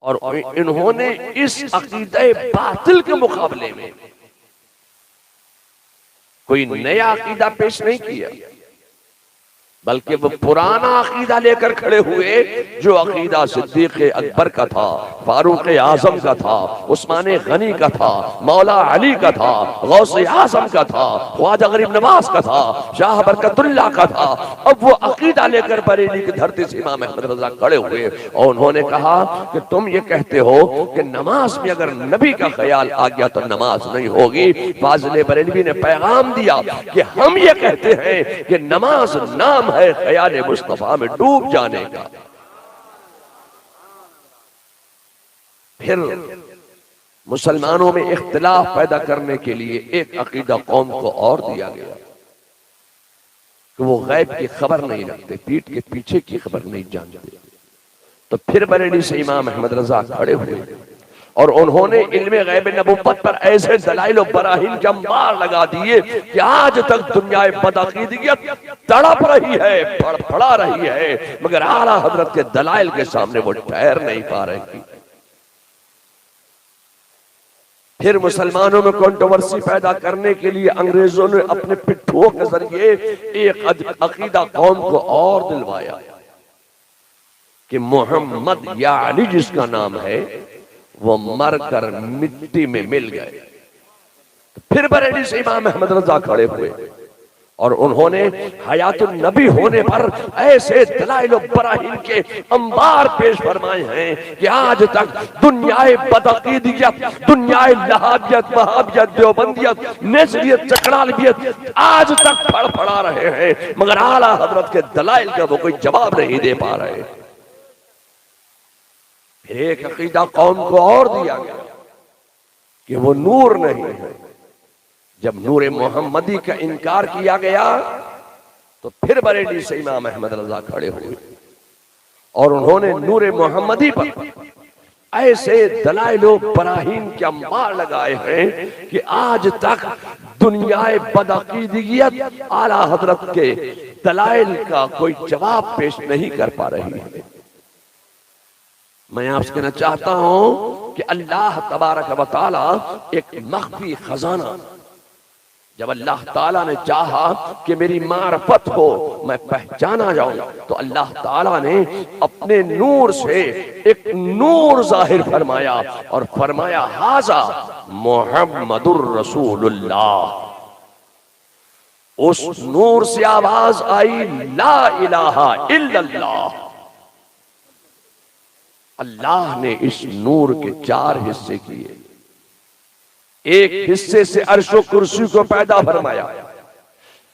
और इन्होंने इस अकीदे बातिल के मुकाबले में कोई नया अकीदा पेश नहीं किया, बल्कि वो पुराना अकीदा लेकर खड़े हुए जो अकीदा सिद्दीक अकबर का था, फारूक आजम का था, उस्मान गनी का था, मौला अली का था, गौस आजम का था, ख्वाजा गरीब नवाज का था, शाह बरकतुल्लाह का था। अब वो अकीदा लेकर बरेली की धरती से इमाम अहमद रजा खड़े हुए और उन्होंने कहा कि तुम ये कहते हो कि नमाज में अगर नबी का ख्याल आ गया तो नमाज नहीं होगी। फाजिल बरेलवी ने पैगाम दिया कि हम ये कहते हैं कि नमाज नाम है ख्याल मुस्तफा में डूब जाने का। फिर मुसलमानों में इख्तिलाफ पैदा करने के लिए एक अकीदा कौम को और दिया गया कि वो गैब की खबर नहीं रखते, पीठ के पीछे की खबर नहीं जानते। तो फिर बरेली से इमाम अहमद रजा खड़े हुए और उन्होंने इल्मे गैब नबुव्वत पर ऐसे दलाइल और बराहीन के अंबार लगा दिए कि आज तक दुनिया बदअकीदगियत तड़प रही है, फड़फड़ा रही है, मगर आला हजरत के दलाइल के सामने वो ठहर नहीं पा रही। फिर मुसलमानों में कंट्रोवर्सी पैदा करने के लिए अंग्रेजों ने अपने पिट्ठुओं के जरिए एक अकीदा कौम को और दिलवाया कि मोहम्मद या अली जिसका नाम है वो मरकर मिट्टी में मिल गए। फिर बरेली से इमाम अहमद रजा खड़े हुए और उन्होंने हयातुन नबी होने पर ऐसे दलाइल बराहीन के अंबार पेश फरमाए हैं कि आज तक दुनियाए बदअकीदियत, दुनियाए लहाबियत, वहाबियत, देवबंदियत, नेज़रियत, चकरालवियत आज तक फड़फड़ा रहे हैं, मगर आला हजरत के दलाइल का वो कोई जवाब नहीं दे पा रहे। फिर एक अकीदा कौम को और दिया गया कि वो नूर नहीं है। जब नूर मोहम्मदी का इनकार किया गया तो फिर बरेली से इमाम अहमद रजा खड़े हुए और उन्होंने नूर मोहम्मदी पर ऐसे दलाइलो बराहीन के अंबार लगाए हैं कि आज तक दुनियाए बदअकीदगियत आला हजरत के दलाइल का कोई जवाब पेश नहीं कर पा रही है। मैं आपसे कहना चाहता हूं कि अल्लाह तबारक व तआला एक मख्फी खजाना, जब अल्लाह ताला ने चाहा कि मेरी मारफत हो, मैं पहचाना जाऊं, तो अल्लाह ताला ने अपने नूर से एक नूर जाहिर फरमाया और फरमाया हाजा मोहम्मदुर रसूलुल्लाह। उस नूर से आवाज आई ला इलाहा इल्लल्लाह। अल्लाह ने इस नूर के चार हिस्से किए। एक हिस्से से अर्शो कुर्सी को पैदा फरमाया,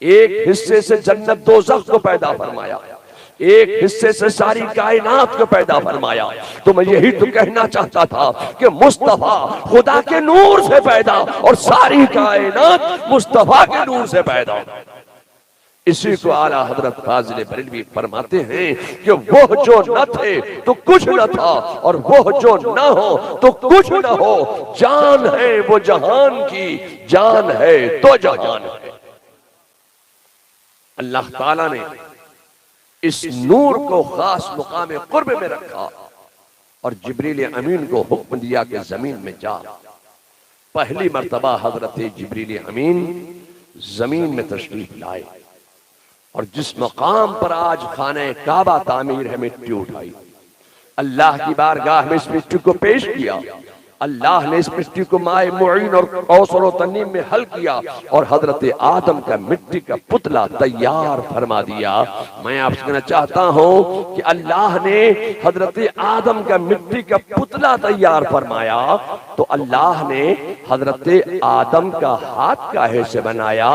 एक हिस्से से जन्नत दोज़ख को पैदा फरमाया, एक हिस्से से सारी कायनात को पैदा फरमाया। तो मैं यही तो कहना चाहता था कि मुस्तफा खुदा के नूर से पैदा और सारी कायनात मुस्तफा के नूर से पैदा। इसी को आला हजरत फाजिल बरेलवी फरमाते हैं कि वो जो न थे तो कुछ न था और वो जो न हो तो कुछ न हो। जान है वो जहान की, जान है तो जहान है। अल्लाह ताला ने इस नूर को खास मुकाम कुर्ब में रखा और जिब्रील अमीन को हुक्म दिया कि जमीन में जा। पहली मर्तबा हजरत जिब्रील अमीन जमीन में तशरीफ लाए और जिस मकाम पर आज खाने काबा तामीर है मिट्टी उठाई, अल्लाह की बारगाह में इस मिट्टी को पेश किया। अल्लाह ने इस मिट्टी को माए मुईन और कौसर और तनीम में हल किया और हजरत आदम का मिट्टी का पुतला तैयार फरमा दिया। मैं आपसे कहना चाहता हूं कि अल्लाह ने हजरत आदम का मिट्टी का पुतला तैयार फरमाया तो अल्लाह ने हजरत आदम का हाथ काहे से बनाया,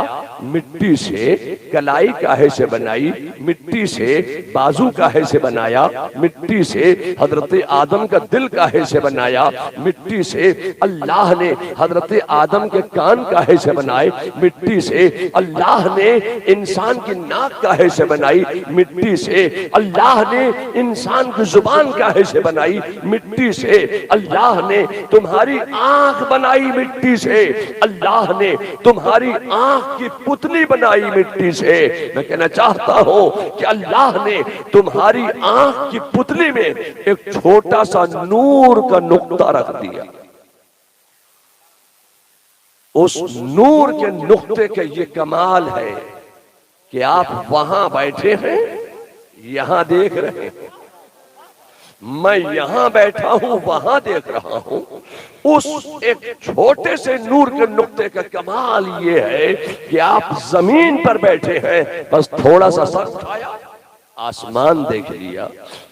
मिट्टी से, कलाई काहे से बनाई, मिट्टी से, बाजू काहे से बनाया, मिट्टी से, हजरत आदम का दिल काहे से बनाया, मिट्टी मिट्टी से अल्लाह ने हजरत आदम के कान काहे से बनाए, मिट्टी से अल्लाह ने इंसान की नाक काहे से बनाई, मिट्टी से अल्लाह ने इंसान की जुबान काहे से बनाई, मिट्टी से अल्लाह ने तुम्हारी आंख बनाई, मिट्टी से अल्लाह ने तुम्हारी आंख की पुतली बनाई, मिट्टी से। मैं कहना चाहता हूं कि अल्लाह ने तुम्हारी आंख की पुतली में एक छोटा सा नूर का नुक्ता रख दिया। उस नूर के नुक्ते के ये कमाल है कि आप वहां बैठे हैं, यहां देख रहे हैं, मैं यहां बैठा हूं, वहां देख रहा हूं। उस एक छोटे से नूर के नुक्ते का कमाल ये है कि आप जमीन पर बैठे हैं, बस थोड़ा सा सर उठाया, आसमान देख लिया।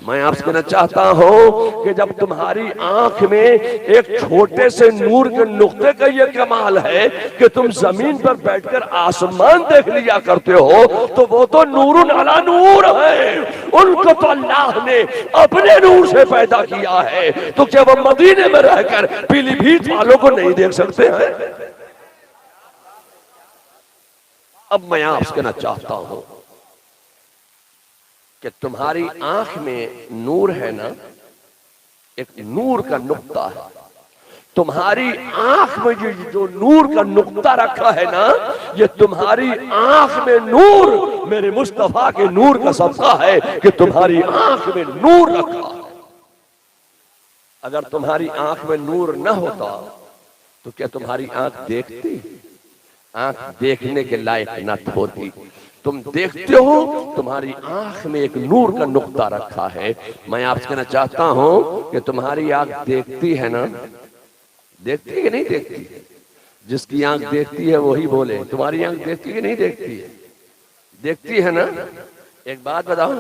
मैं आपसे कहना चाहता हूं कि जब तुम्हारी आंख में एक छोटे से नूर के नुक्ते का ये कमाल है कि तुम जमीन पर बैठकर आसमान देख लिया करते हो, तो वो तो नूरुन अला नूर है, उनको तो अल्लाह ने अपने नूर से पैदा किया है। तो क्या वो मदीने में रहकर पीलीभीत वालों को नहीं देख सकते हैं? अब मैं आपसे कहना चाहता हूं कि तुम्हारी आंख में नूर है ना, एक नूर का नुक्ता है। तुम्हारी आंख में जो नूर का नुक्ता रखा है ना, ये तुम्हारी आंख में नूर मेरे मुस्तफा के नूर का सदका है कि तुम्हारी आंख में नूर रखा है। अगर तुम्हारी आंख में नूर न होता तो क्या तुम्हारी आंख देखती? आंख देखने के लायक न होती। तुम देखते हो, तुम्हारी आंख में एक नूर का नुक्ता रखा है। मैं आपसे कहना चाहता हूं कि तुम्हारी आंख देखती है ना, देखती है कि नहीं देखती? जिसकी आंख देखती है वही बोले। तुम्हारी आंख देखती है कि नहीं देखती है? देखती है ना। एक बात बताओ,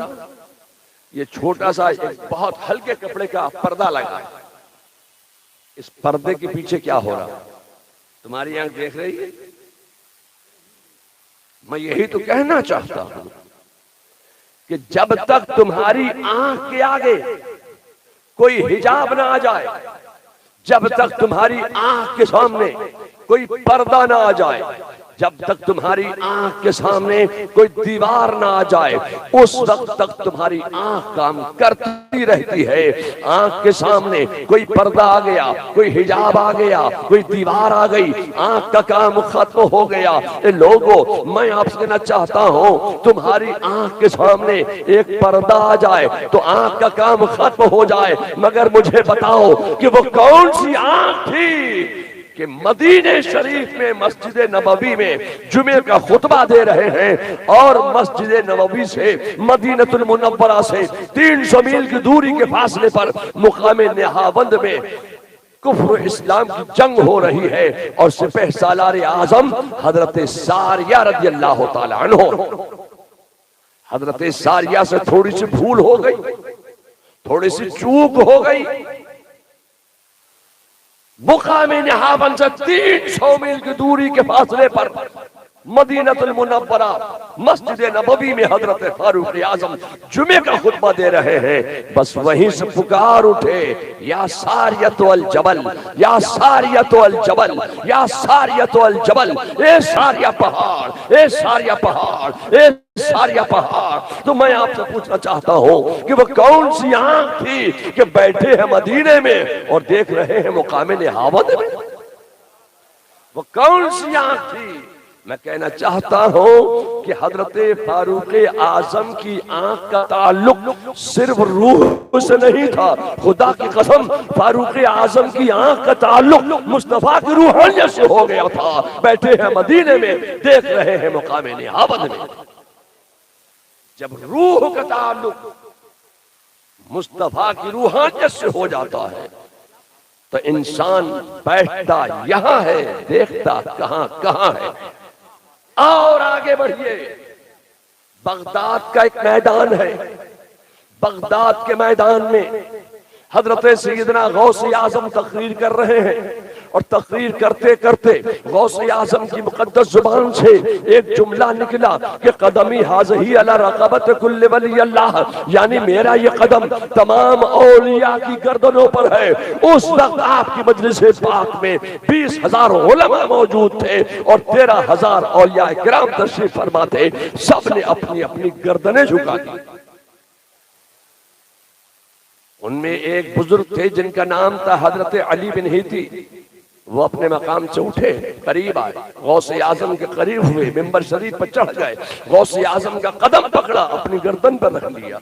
ये छोटा सा एक बहुत हल्के कपड़े का पर्दा लगा है, इस पर्दे के पीछे क्या हो रहा? तुम्हारी आंख देख रही है? मैं यही तो कहना चाहता हूं कि जब तक तुम्हारी आंख के आगे कोई हिजाब ना आ जाए, जब तक तुम्हारी आंख के सामने कोई पर्दा ना आ जाए, जब तक तुम्हारी आंख के सामने कोई दीवार ना आ जाए, उस वक्त तक तुम्हारी आंख काम करती रहती है। आंख के सामने कोई पर्दा आ गया, कोई हिजाब आ गया, कोई दीवार आ गई, आंख का काम खत्म हो गया। लोगों, मैं आपसे कहना चाहता हूं, तुम्हारी आंख के सामने एक पर्दा आ जाए तो आंख का काम खत्म हो जाए, मगर मुझे बताओ कि वो कौन सी आंख थी कि मदीने शरीफ में मस्जिद नबवी में जुमे का खुतबा दे रहे हैं और मस्जिद नबवी से मदीनतुल मुनव्वरा से 300 मील की दूरी के फासले पर मुकामे नेहावंद में कुफ्र इस्लाम की जंग हो रही है और सिपह सालार आजम हजरत सारिया रज़ी अल्लाह तआला अन्हो, हजरत सारिया से थोड़ी सी भूल हो गई, थोड़ी सी चूक हो गई। मुकामे नेहावंद से 300 मील की दूरी के फासले पर मदीनतुल मुनव्वरा मस्जिद नबवी में हजरत फारूक आजम जुमे का खुतबा दे रहे हैं। बस वहीं से पुकार उठे, या सारियत अल जबल, या सारियत अल जबल, या सारियत अल जबल, ए सारिया पहाड़, ए सारिया पहाड़, ए सारिया पहाड़। तो मैं आपसे पूछना चाहता हूं कि वो कौन सी आंख थी कि बैठे हैं मदीने में और देख रहे हैं मुकामे नेहावंद में? वो कौन सी आंख थी? मैं कहना चाहता हूं कि हजरत फारूक आजम की आंख का ताल्लुक सिर्फ रूह से नहीं था। खुदा की कसम, फारूक आजम की आंख का ताल्लुक मुस्तफा की रूहानियत से हो गया था। बैठे हैं मदीने में, देख रहे हैं मुकामे नेहावंद में। जब रूह का ताल्लुक मुस्तफा की रूहानियत से हो जाता है तो इंसान बैठता यहां है, देखता कहां कहां है। और आगे बढ़िए, बगदाद का एक मैदान है, बगदाद के मैदान में हजरत सैयदना गौस आजम तकरीर कर रहे हैं और तकरीर करते करते गौसे आजम की मुकद्दस जुबान से एक जुमला निकला कि कदमी हाज़ही अला रक़बत कुल्ल वली अल्लाह, यानी मेरा ये कदम तमाम औलिया की गर्दनों पर है। उस वक्त आपकी मजलिस पाक में 20,000 उलमा मौजूद थे और 13,000 औलिया किराम तशरीफ फरमा थे। सबने अपनी अपनी गर्दनें झुका दी। उनमें एक बुजुर्ग थे जिनका नाम था हजरत अली बिन हीती। वो अपने मकाम से उठे, करीब आए, गौसे आजम के करीब हुए, मिंबर शरीफ पर चढ़ गए, गौसे आजम का कदम पकड़ा, अपनी गर्दन पर रख लिया।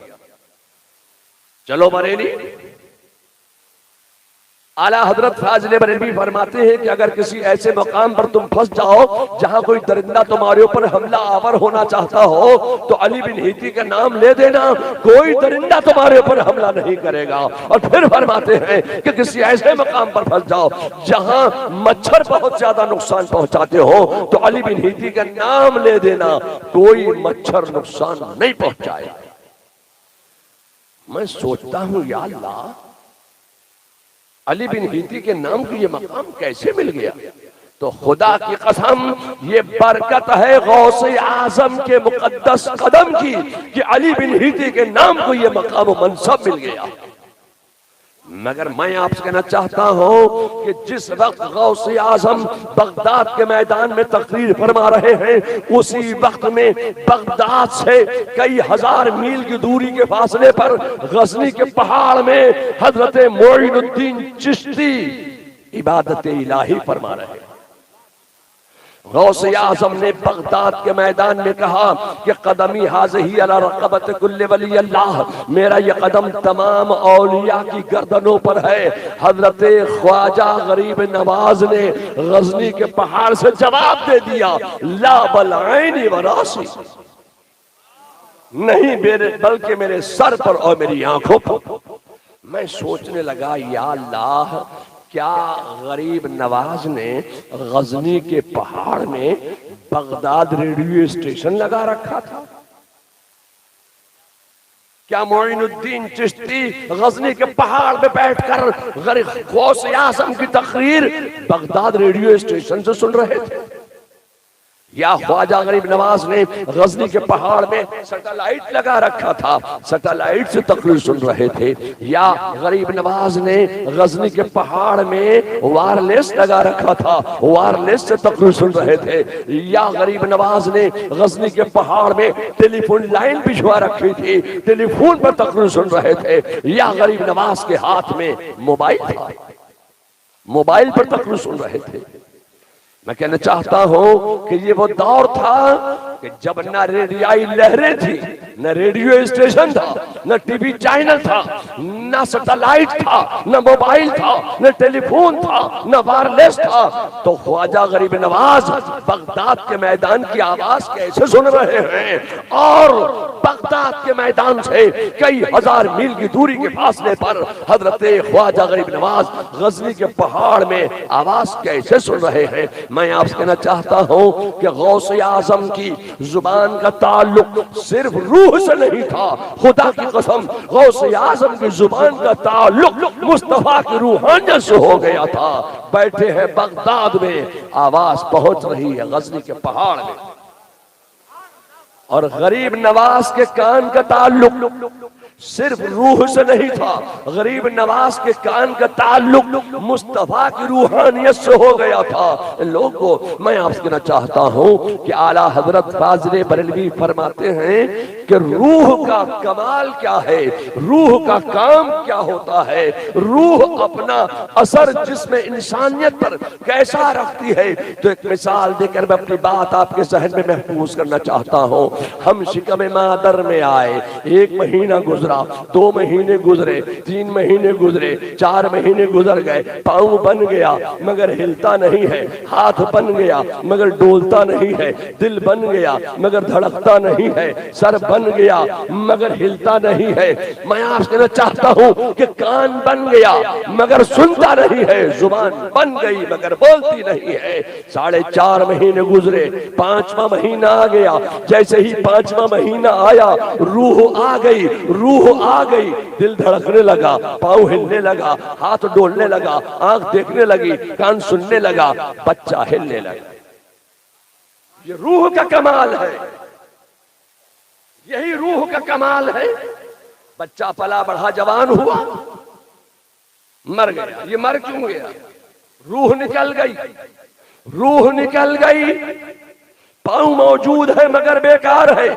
चलो बरेली। आला हजरत फाजिल बरेलवी फरमाते हैं कि अगर किसी ऐसे मकाम पर तुम फंस जाओ जहां कोई दरिंदा तुम्हारे ऊपर हमला आवर होना चाहता हो तो अली बिन हीती का नाम ले देना, कोई दरिंदा तुम्हारे ऊपर हमला नहीं करेगा। और फिर फरमाते हैं कि किसी ऐसे मकाम पर फंस जाओ जहां मच्छर बहुत ज्यादा नुकसान पहुंचाते हो तो अली बिन हीती का नाम ले देना, कोई मच्छर नुकसान नहीं पहुंचाएगा। मैं सोचता हूं या अल्लाह, अली बिन हीती के नाम को ये मकाम कैसे मिल गया? तो खुदा की कसम ये बरकत है गौसे आजम के मुकद्दस कदम की कि अली बिन हीती के नाम को ये मकाम मनसब मिल गया। मगर मैं आपसे कहना चाहता हूं कि जिस वक्त गौसे आजम बगदाद के मैदान में तकरीर फरमा रहे हैं, उसी वक्त में बगदाद से कई हजार मील की दूरी के फासले पर गजनी के पहाड़ में हजरत मोइनुद्दीन चिश्ती इबादत इलाही फरमा रहे हैं। गौसे आजम ने बगदाद के मैदान में कहा कि कदमी हाज़ही अला रक़बत कुल्ल वली अल्लाह, मेरा ये कदम तमाम औलिया की गर्दनों पर है। हजरत ख्वाजा गरीब नवाज ने गजनी के पहाड़ से जवाब दे दिया, ला बल ऐनी व रासी, नहीं बल्कि मेरे सर पर और मेरी आंखों पर। मैं सोचने लगा, या अल्लाह, क्या गरीब नवाज ने गजनी के पहाड़ में बगदाद रेडियो स्टेशन लगा रखा था? क्या मोइनुद्दीन चिश्ती गजनी के पहाड़ पे बैठकर गौसे आजम की तकरीर बगदाद रेडियो स्टेशन से सुन रहे थे? या ख्वाजा गरीब नवाज ने गजनी के पहाड़ में सैटेलाइट लगा रखा था, सैटेलाइट से तकरीर सुन रहे थे? या गरीब नवाज ने गजनी के पहाड़ में वायरलेस लगा रखा था, वायरलेस से तकरीर सुन रहे थे? या गरीब नवाज ने गजनी के पहाड़ में टेलीफोन लाइन बिछवा रखी थी, टेलीफोन पर तकरीर सुन रहे थे? या गरीब नवाज के हाथ में मोबाइल था, मोबाइल पर तकरीर सुन रहे थे? मैं कहना चाहता हूं कि ये वो दौर था कि जब न रेडियाई लहरें थी, न रेडियो स्टेशन था, न टीवी चैनल था, न सैटेलाइट था, न मोबाइल था, न टेलीफोन था, न वायरलेस था। तो ख्वाजा गरीब नवाज बगदाद के मैदान की आवाज कैसे सुन रहे हैं? और बगदाद के मैदान से कई हजार मील की दूरी के फासले पर हजरत ख्वाजा गरीब नवाज गजनी के पहाड़ में आवाज कैसे सुन रहे हैं? मैं आपसे कहना चाहता हूं कि गौसे आजम की जुबान का ताल्लुक सिर्फ रूह से नहीं था। खुदा की कसम, गौसे आजम की जुबान का ताल्लुक मुस्तफा की रूहानियत से हो गया था। बैठे हैं बगदाद में, आवाज पहुंच रही है गजनी के पहाड़ में, और गरीब नवाज के कान का ताल्लुक सिर्फ रूह से नहीं था, गरीब नवाज के कान का ताल्लुक मुस्तफा की रूहानियत से हो गया था। लोगों, मैं आपसे कहना चाहता हूं कि आला हजरत फाजिल बरेलवी फरमाते हैं कि रूह का कमाल क्या है, रूह का काम क्या होता है, रूह अपना असर जिसमें इंसानियत पर कैसा रखती है। तो एक मिसाल देकर मैं अपनी बात आपके जहन में महफूज करना चाहता हूं। हम शिकम मादर में आए, 1 महीना गुजरा, 2 महीने गुजरे, 3 महीने गुजरे, 4 महीने गुजर गए, पांव बन गया मगर हिलता नहीं है, हाथ बन गया मगर डोलता नहीं है, दिल बन गया मगर धड़कता नहीं है, सर बन बन गया मगर हिलता नहीं है। मैं आपसे कहना चाहता हूं कि कान बन गया मगर सुनता नहीं है, जुबान बन गई मगर बोलती नहीं है। 4.5 महीने गुजरे, 5वां महीना आ गया। जैसे ही 5वां महीना आया, रूह आ गई, रूह आ गई। दिल धड़कने लगा, पाँव हिलने लगा, हाथ डोलने लगा, आंख देखने लगी, कान सुनने लगा, बच्चा हिलने लगा। ये रूह का कमाल है, यही रूह का कमाल है। बच्चा पला बढ़ा, जवान हुआ, मर गया। ये मर क्यों गया? रूह निकल गई, रूह निकल गई। पाँव मौजूद है मगर बेकार है।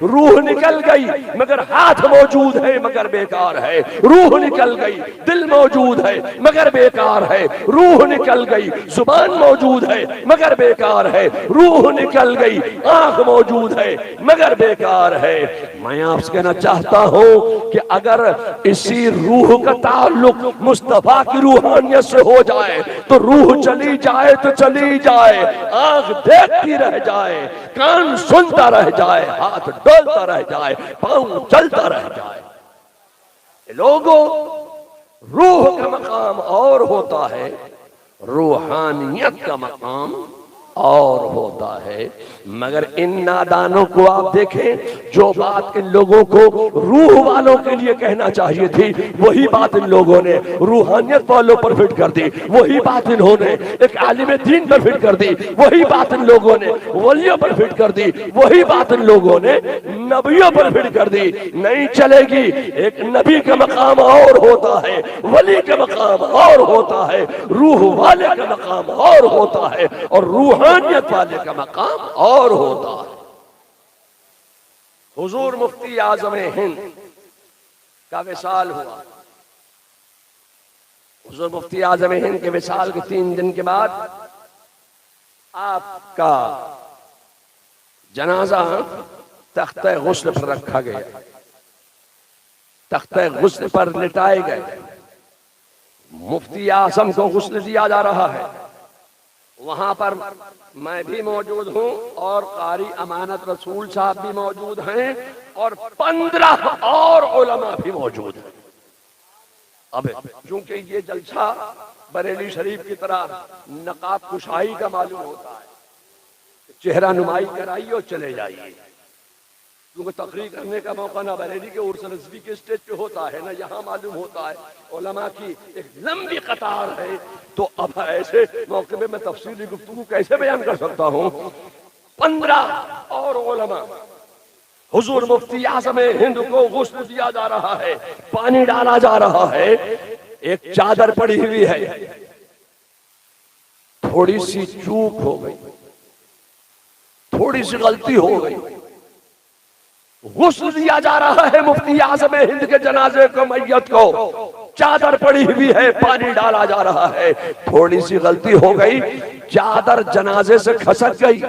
रूह निकल गई मगर हाथ मौजूद है मगर बेकार है। रूह निकल गई, दिल मौजूद है मगर बेकार है। रूह निकल गई, जुबान मौजूद है मगर बेकार है। रूह निकल गई, आंख मौजूद है मगर बेकार है। मैं आपसे कहना चाहता हूं कि अगर इसी रूह का ताल्लुक मुस्तफा की रूहानियत से हो जाए तो रूह चली जाए तो चली जाए, आंख देखती रह जाए, कान सुनता रह जाए, हाथ डोलता रह जाए, पांव चलता रह जाए। लोगों, रूह का मकाम और होता है, रूहानियत का मकाम और होता है। मगर इन नादानों को आप देखें, जो बात इन लोगों को रूह वालों के लिए कहना चाहिए थी वही बात इन लोगों ने रूहानियत वालों पर फिट कर दी। वही बात इन्होंने एक आलिम दीन पर फिट कर दी। वही बात इन लोगों ने वलियों पर फिट कर दी। वही बात इन लोगों ने नबियों पर फिट कर दी। नहीं चलेगी। एक नबी का मकाम और होता है, वली का मकाम और होता है, रूह वाले का मकाम और होता है, और रूहानियत वाले का मकाम और होता है। हुजूर मुफ्ती आजम हिंद का विसाल हुआ। हुजूर मुफ्ती आजम हिंद के विसाल के 3 दिन के बाद आपका जनाजा तख्ते गुस्ल पर रखा गया। तख्ते गुस्ल पर लिटाए गए। मुफ्ती आजम को गुस्ल दिया जा रहा है। वहां पर मैं भी मौजूद हूं और कारी अमानत रसूल साहब भी मौजूद हैं और 15 और उलमा भी मौजूद हैं। अब चूंकि ये जलसा बरेली शरीफ की तरह नकाब कुशाई का मालूम होता है, चेहरा नुमाई कराइए और चले जाइए, क्योंकि तकरीर करने का मौका ना बरेली के उर्स रज़वी के स्टेज पे होता है ना यहाँ मालूम होता है। उलमा की एक लंबी कतार है, तो अब ऐसे मौके पे मैं तफसीली गुफ्तगू कैसे बयान कर सकता हूँ। 15 और उलमा, हुजूर मुफ्ती आज़म हिंद को गुस्ल दिया जा रहा है, पानी डाला जा रहा है। एक चादर पड़ी हुई है, थोड़ी सी चूक हो गई, थोड़ी सी गलती हो गई, गुस्ल दिया जा रहा है मुफ्ती आज़म हिंद के जनाजे को, मैयत को। चादर पड़ी हुई है, पानी डाला जा रहा है, थोड़ी सी गलती हो गई, चादर जनाजे से खसक गई।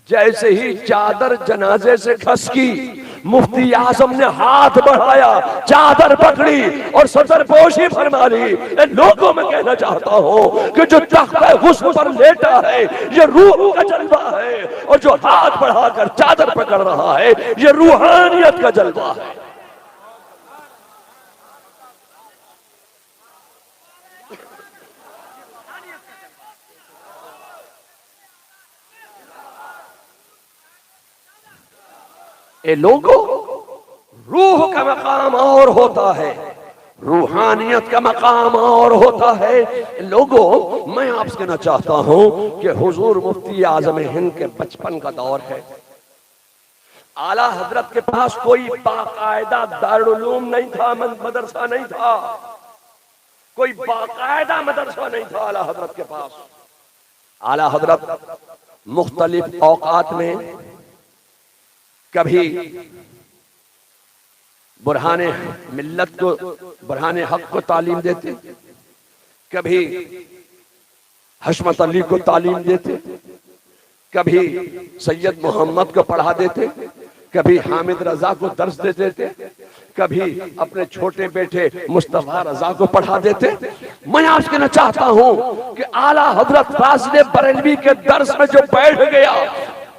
जैसे ही चादर जनाजे से खसकी, मुफ्ती आज़म ने हाथ बढ़ाया, चादर पकड़ी और सतरपोशी फरमा ली। इन लोगों में कहना चाहता हूं कि जो तख्ते गुस्ल पर लेटा है ये रूह का जलवा है, और जो हाथ बढ़ाकर चादर पकड़ रहा है ये रूहानियत का जलवा है। ए लोगों, रूह का मकाम और होता है, रूहानियत का मकाम और होता है। लोगों, मैं आपसे कहना चाहता हूं कि हुजूर मुफ्ती आज़म हिंद के बचपन का दौर है। आला हजरत के पास कोई बाकायदा दारुल उलूम नहीं था, मदरसा नहीं था, कोई बाकायदा मदरसा नहीं था आला हजरत के पास। आला हजरत मुख्तलिफ औकात में कभी बुरहाने मिल्लत को, बुरहाने हक को तालीम देते, कभी हशमत अली को तालीम देते, कभी सैयद मोहम्मद को पढ़ा देते, कभी हामिद रजा को दर्स दे देते, कभी अपने छोटे बेटे मुस्तफा रजा को पढ़ा देते। मैं आपसे कहना चाहता हूं कि आला हजरत फाज़िल बरेलवी के दर्स में जो बैठ गया,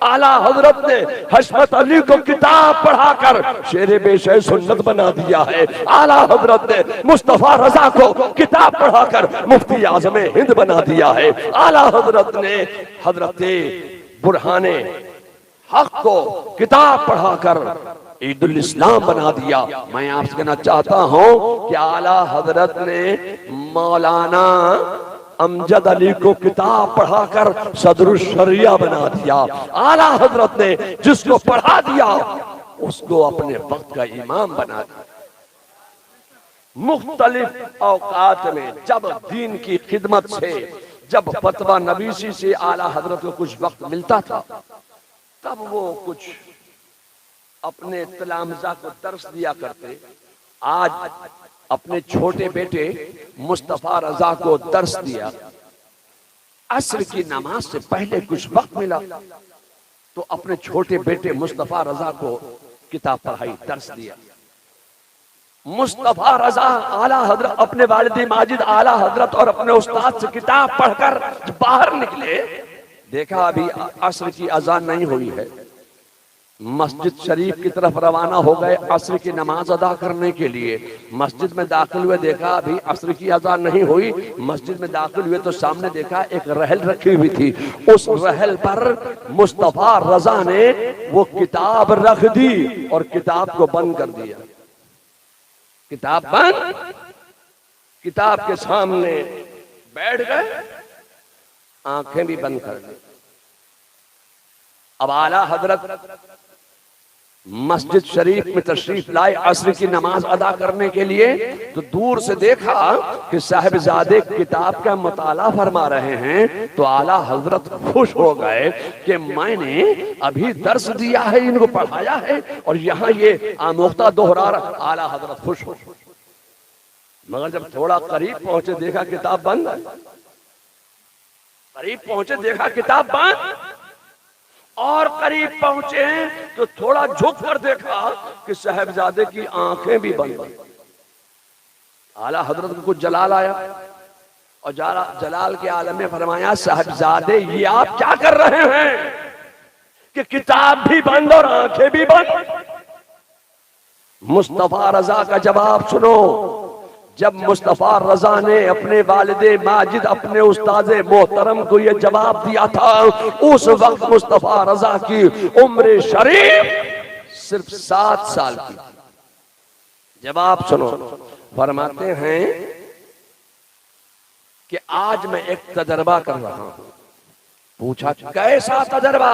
आला हजरत ने हशमत अली को किताब पढ़ाकर शेरे बेशे सुन्नत बना दिया है। आला हजरत ने मुस्तफा रजा को किताब पढ़ाकर मुफ्ती आजम हिंद बना दिया है। आला हजरत ने हजरत बुरहाने हक को किताब पढ़ाकर ईदुल इस्लाम बना दिया। मैं आपसे कहना चाहता हूं कि आला हजरत ने मौलाना अमजद अली को किताब पढ़ाकर सदरुल शरिया बना दिया। आला हजरत ने जिसको पढ़ा दिया उसको अपने वक्त का इमाम बना दिया। मुख्तलिफ औकात में जब दीन की खिदमत से, जब फतवा नबीसी से आला हजरत को कुछ वक्त मिलता था, तब वो कुछ अपने तलामजा को दर्स दिया करते। आज अपने छोटे बेटे मुस्तफा रजा को दर्स दिया। असर की नमाज से पहले कुछ वक्त मिला तो अपने छोटे बेटे मुस्तफा रजा को किताब पढ़ाई, दर्स दिया। मुस्तफा रजा आला हजरत अपने वालिद माजिद आला हजरत और अपने उस्ताद से किताब पढ़कर बाहर निकले, देखा अभी असर की अजान नहीं हुई है। मस्जिद शरीफ की तरफ रवाना हो गए असर की नमाज अदा करने के लिए। मस्जिद में दाखिल हुए, देखा अभी असर की अजान नहीं हुई। मस्जिद में दाखिल हुए तो सामने देखा एक रहल रखी हुई थी। उस रहल पर मुस्तफा रजा ने वो किताब रख दी और किताब को बंद कर दिया। किताब बंद, किताब के सामने बैठ गए, आंखें भी बंद कर दी। अब आला हजरत मस्जिद शरीफ में तशरीफ लाए असर की नमाज अदा करने के लिए, तो दूर से देखा कि साहिबजादे किताब का मुताला फरमा रहे हैं। तो आला हजरत खुश हो गए कि मैंने अभी दर्स दिया है, इनको पढ़ाया है और यहाँ ये आमोख्ता दोहरा रहा। आला हजरत खुश हो, मगर जब थोड़ा करीब पहुंचे देखा किताब बंद है। करीब पहुंचे देखा किताब बंद, और करीब पहुंचे तो थोड़ा झुक कर देखा कि साहिबजादे की आंखें भी बंद हैं। आला हजरत को कुछ जलाल आया और जलाल के आलम में फरमाया, साहिबजादे ये आप क्या कर रहे हैं कि किताब भी बंद और आंखें भी बंद। मुस्तफा रजा का जवाब सुनो। जब मुस्तफा रजा ने अपने वालिदे माजिद अपने उस्तादे मोहतरम को यह जवाब दिया था, उस वक्त मुस्तफा रजा की उम्र शरीफ सिर्फ 7 साल की। जवाब सुनो, फरमाते हैं कि आज मैं एक तजर्बा कर रहा हूं। पूछा कैसा तजर्बा?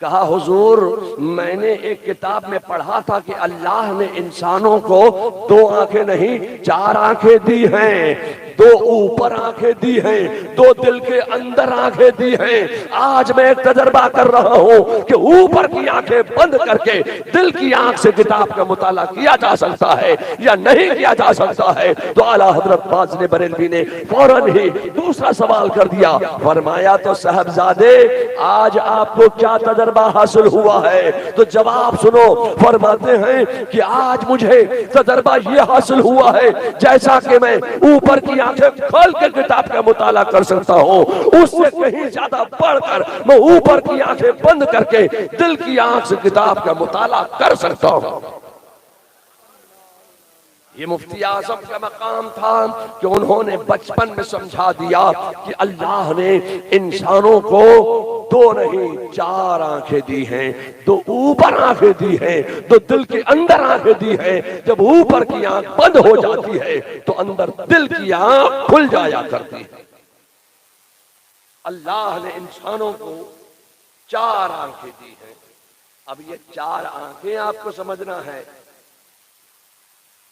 कहा हुजूर, मैंने एक किताब में पढ़ा था कि अल्लाह ने इंसानों को 2 आंखें नहीं 4 आंखें दी हैं, 2 ऊपर आंखें दी हैं, 2 दिल के अंदर आंखें दी हैं। आज मैं एक तजर्बा कर रहा हूं कि ऊपर की आंखें बंद करके दिल की आंख से किताब का मुताला किया जा सकता है या नहीं किया जा सकता है। तो आला हजरत फाज़िल बरेलवी ने फौरन ही दूसरा सवाल कर दिया। फरमाया, तो साहबजादे आज आपको क्या तजर्बा हासिल हुआ है? तो जवाब सुनो, फरमाते हैं कि आज मुझे तजर्बा ये हासिल हुआ है जैसा कि मैं ऊपर की आंखें खोल कर किताब का मुताला कर सकता हूं, उससे कहीं ज्यादा बढ़कर मैं ऊपर की आंखें बंद करके दिल की आंख से किताब का मुताला कर सकता हूं। ये मुफ्ती आजम का मकाम था कि उन्होंने बचपन में समझा दिया कि अल्लाह ने इंसानों को 2 नहीं 4 आंखें दी हैं, 2 ऊपर आंखें दी हैं, 2 दिल के अंदर आंखें दी हैं। जब ऊपर की आंख बंद हो जाती है तो अंदर दिल की आंख खुल जाया करती है। अल्लाह ने इंसानों को 4 आंखें दी हैं। अब ये 4 आंखें आपको समझना है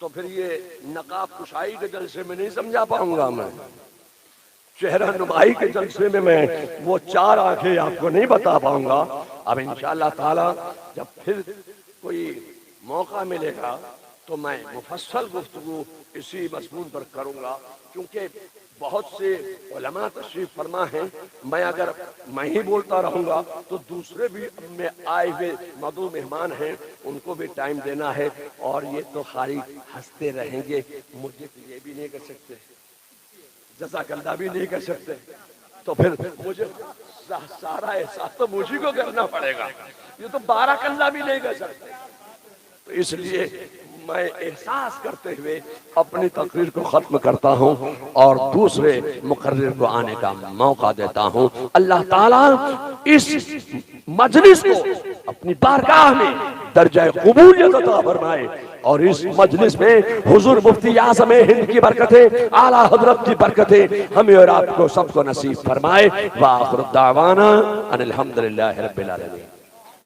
तो फिर ये नकाब कुशाई के जलसे में नहीं समझा पाऊंगा मैं, चेहरा नुमाई के जलसे में मैं वो 4 आंखें आपको नहीं बता पाऊंगा। अब इंशाअल्लाह ताला जब फिर कोई मौका मिलेगा तो मैं मुफस्सल गुफ्तगू इसी मज़मून पर करूंगा, क्योंकि बहुत से उलमा तशरीफ फरमा हैं। मैं अगर मैं ही बोलता रहूंगा तो दूसरे भी में आए हुए मदू मेहमान हैं, उनको भी टाइम देना है और ये तो खाली हंसते रहेंगे, मुझे तो ये भी नहीं कर सकते, जज़ाकल्लाह भी नहीं कर सकते। तो फिर मुझे सारा एहसास तो मुझी को करना पड़ेगा, ये तो 12 कल्ला भी नहीं कर सकते। तो इसलिए मैं एहसास करते हुए अपनी तकरीर को खत्म करता हूं और दूसरे मुकर्रिर को आने का मौका देता हूं। अल्लाह ताला इस मजलिस को अपनी बारगाह में दर्जा कबूलियत अता फरमाए और इस मजलिस में हुजूर मुफ्ती आज़म हिंद की बरकतें, आला हजरत की बरकतें हमें और आपको सबको नसीब फरमाए। व आखिर दावाना अनिल हम्दुलिल्लाहि रब्बिल आलमीन।